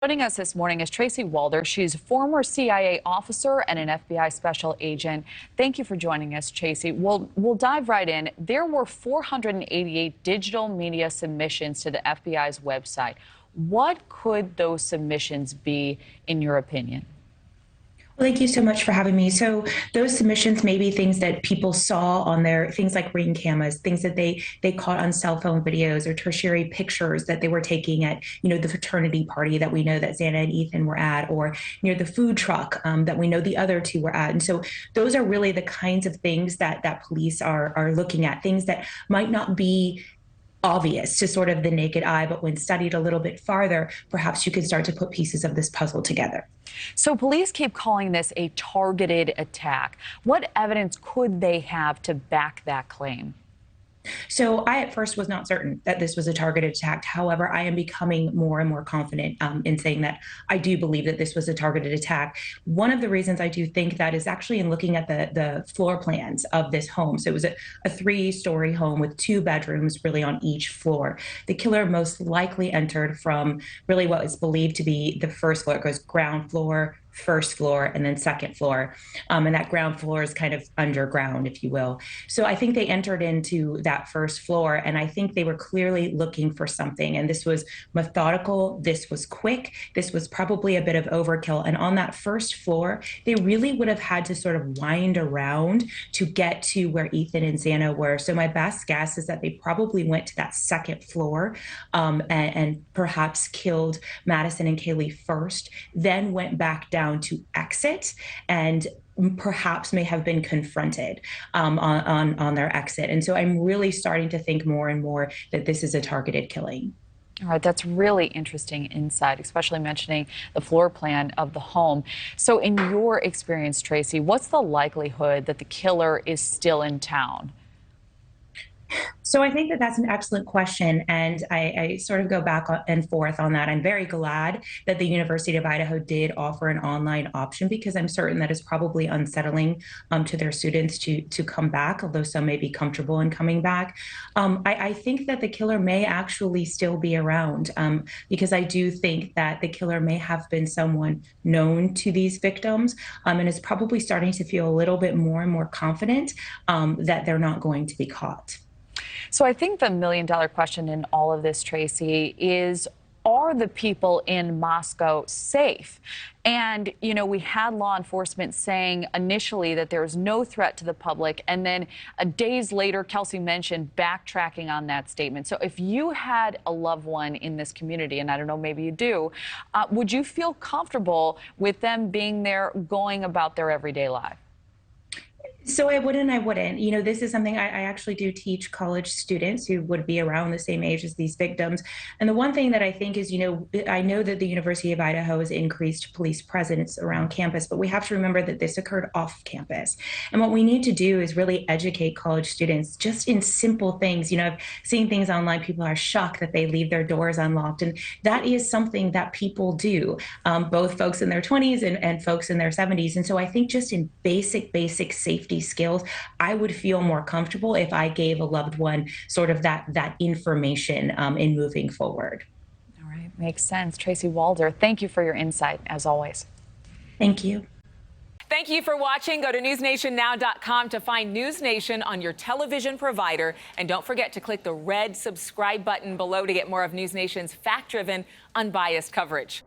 Joining us this morning is Tracy Walder. She's a former CIA officer and an FBI special agent. Thank you for joining us, Tracy. We'll dive right in. There were 488 digital media submissions to the FBI's website. What could those submissions be, in your opinion? Well, thank you so much for having me. So those submissions may be things that people saw on their things like Ring cameras, things that they caught on cell phone videos or tertiary pictures that they were taking at, the fraternity party that we know that Xana and Ethan were at, or near the food truck that we know the other two were at. And so those are really the kinds of things that police are looking at, things that might not be obvious to sort of the naked eye, but when studied a little bit farther, perhaps you could start to put pieces of this puzzle together. So police keep calling this a targeted attack. What evidence could they have to back that claim? So I at first was not certain that this was a targeted attack. However, I am becoming more and more confident in saying that I do believe that this was a targeted attack. One of the reasons I do think that is actually in looking at the floor plans of this home. So it was a 3-story home with 2 bedrooms really on each floor. The killer most likely entered from really what is believed to be the first floor. It goes ground floor, first floor, and then second floor. And that ground floor is kind of underground, if you will. So I think they entered into that first floor, and I think they were clearly looking for something. And this was methodical. This was quick. This was probably a bit of overkill. And on that first floor, they really would have had to sort of wind around to get to where Ethan and Xana were. So my best guess is that they probably went to that second floor and perhaps killed Madison and Kaylee first, then went back down to exit and perhaps may have been confronted on their exit. And so I'm really starting to think more and more that this is a targeted killing. All right, that's really interesting insight, especially mentioning the floor plan of the home. So in your experience, Tracy, what's the likelihood that the killer is still in town? So I think that that's an excellent question, and I sort of go back and forth on that. I'm very glad that the University of Idaho did offer an online option because I'm certain that it's probably unsettling to their students to come back, although some may be comfortable in coming back. I think that the killer may actually still be around because I do think that the killer may have been someone known to these victims and is probably starting to feel a little bit more and more confident that they're not going to be caught. So I think the million-dollar question in all of this, Tracy, is, are the people in Moscow safe? And, we had law enforcement saying initially that there was no threat to the public. And then days later, Kelsey mentioned backtracking on that statement. So if you had a loved one in this community, and I don't know, maybe you do, would you feel comfortable with them being there, going about their everyday life? So I would and I wouldn't. This is something I actually do teach college students who would be around the same age as these victims. And the one thing that I think is, I know that the University of Idaho has increased police presence around campus, but we have to remember that this occurred off campus. And what we need to do is really educate college students just in simple things. I've seen things online. People are shocked that they leave their doors unlocked. And that is something that people do, both folks in their 20s and folks in their 70s. And so I think just in basic safety skills, I would feel more comfortable if I gave a loved one sort of that information in moving forward. All right, makes sense. Tracy Walder, thank you for your insight, as always. Thank you. Thank you for watching. Go to newsnationnow.com to find News Nation on your television provider. And don't forget to click the red subscribe button below to get more of News Nation's fact-driven, unbiased coverage.